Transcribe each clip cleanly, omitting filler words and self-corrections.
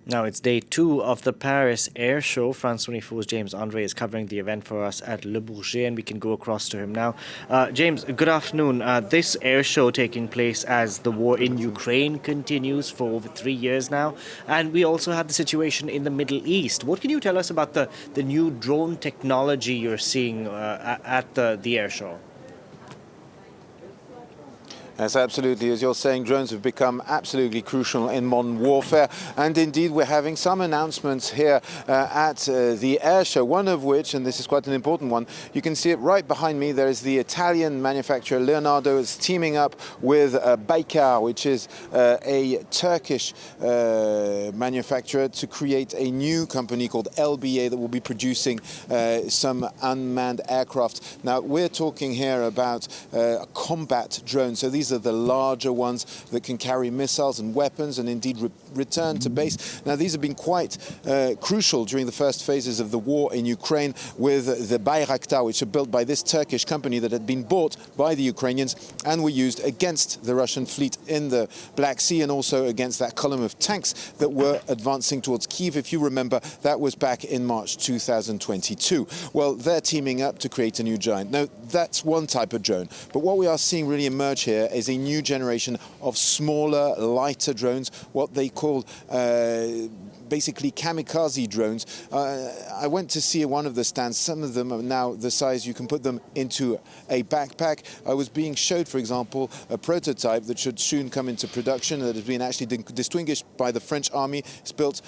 Now it's day two of the Paris Airshow. France 24's James Andre is covering the event for us at Le Bourget, and we can go across to him now. James, good afternoon. This airshow taking place as the war in Ukraine continues for over 3 years now, and we also have the situation in the Middle East. What can you tell us about the new drone technology you're seeing at the airshow? Yes, absolutely. As you're saying, drones have become absolutely crucial in modern warfare. And indeed, we're having some announcements here at the air show, one of which, and this is quite an important one, you can see it right behind me. There is the Italian manufacturer Leonardo is teaming up with Baykar, which is a Turkish manufacturer, to create a new company called LBA that will be producing some unmanned aircraft. Now, we're talking here about combat drones. So these are the larger ones that can carry missiles and weapons and indeed return to base. Now, these have been quite crucial during the first phases of the war in Ukraine with the Bayraktar, which are built by this Turkish company that had been bought by the Ukrainians and were used against the Russian fleet in the Black Sea and also against that column of tanks that were advancing towards Kyiv. If you remember, that was back in March 2022. Well, they're teaming up to create a new giant. Now, that's one type of drone. But what we are seeing really emerge here is a new generation of smaller, lighter drones, what they call basically kamikaze drones. I went to see one of the stands. Some of them are now the size you can put them into a backpack. I was being showed, for example, a prototype that should soon come into production that has been actually distinguished by the French army. It's built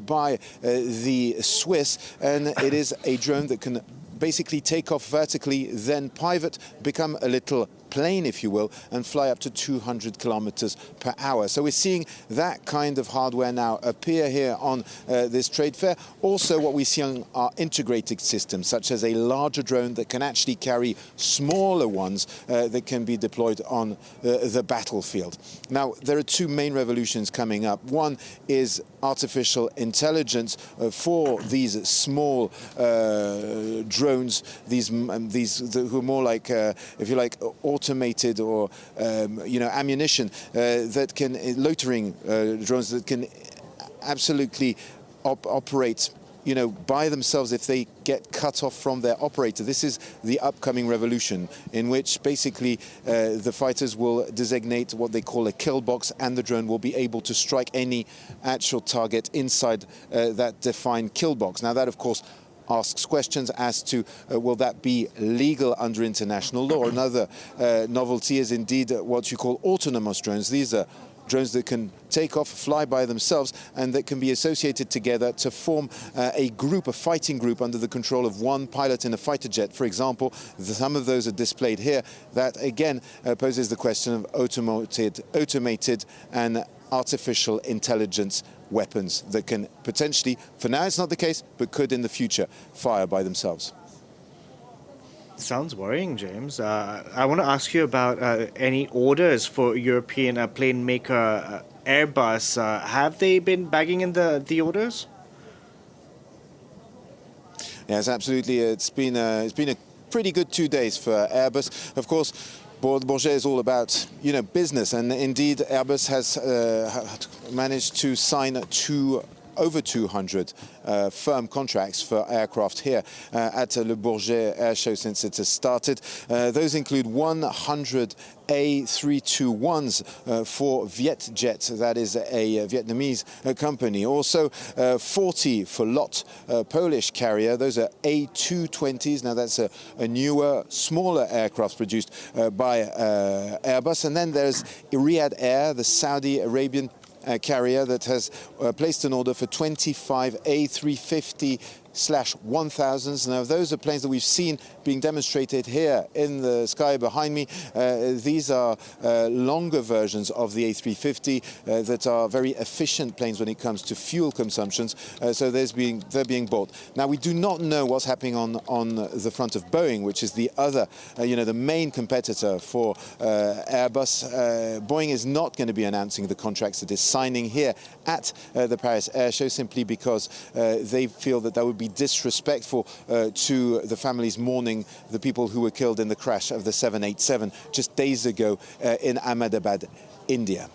by the Swiss, and it is a drone that can basically take off vertically, then pivot, become a little plane, if you will, and fly up to 200 kilometers per hour. So we're seeing that kind of hardware now appear here on this trade fair. Also, what we see on are integrated systems, such as a larger drone that can actually carry smaller ones that can be deployed on the battlefield. Now, there are two main revolutions coming up. One is artificial intelligence for these small drones, these who are more like, if you like, automated or ammunition that can loitering drones that can absolutely operate by themselves if they get cut off from their operator. This is the upcoming revolution in which basically the fighters will designate what they call a kill box, and the drone will be able to strike any actual target inside that defined kill box. Now, that, of course, asks questions as to will that be legal under international law. Another novelty is indeed what you call autonomous drones. These are drones that can take off, fly by themselves, and that can be associated together to form a group, a fighting group, under the control of one pilot in a fighter jet. For example, some of those are displayed here. That, again, poses the question of automated and artificial intelligence weapons that can potentially, for now it's not the case, but could in the future fire by themselves. Sounds worrying, James. I want to ask you about any orders for European plane maker Airbus. Have they been bagging in the orders? Yes, absolutely. It's been a pretty good 2 days for Airbus. Of course, Bourget is all about business, and indeed Airbus has managed to sign over 200 firm contracts for aircraft here at Le Bourget Air Show since it has started. Those include 100 A321s for Vietjet, that is a Vietnamese company. Also 40 for LOT, Polish carrier. Those are A220s. Now that's a newer, smaller aircraft produced by Airbus. And then there's Riyadh Air, the Saudi Arabian carrier that has placed an order for 25 A350/1000s. Now, those are planes that we've seen being demonstrated here in the sky behind me. These are longer versions of the A350 that are very efficient planes when it comes to fuel consumptions. So they're being bought. Now, we do not know what's happening on the front of Boeing, which is the other, the main competitor for Airbus. Boeing is not going to be announcing the contracts that it's signing here at the Paris Air Show, simply because they feel that would be disrespectful to the families mourning the people who were killed in the crash of the 787 just days ago in Ahmedabad, India.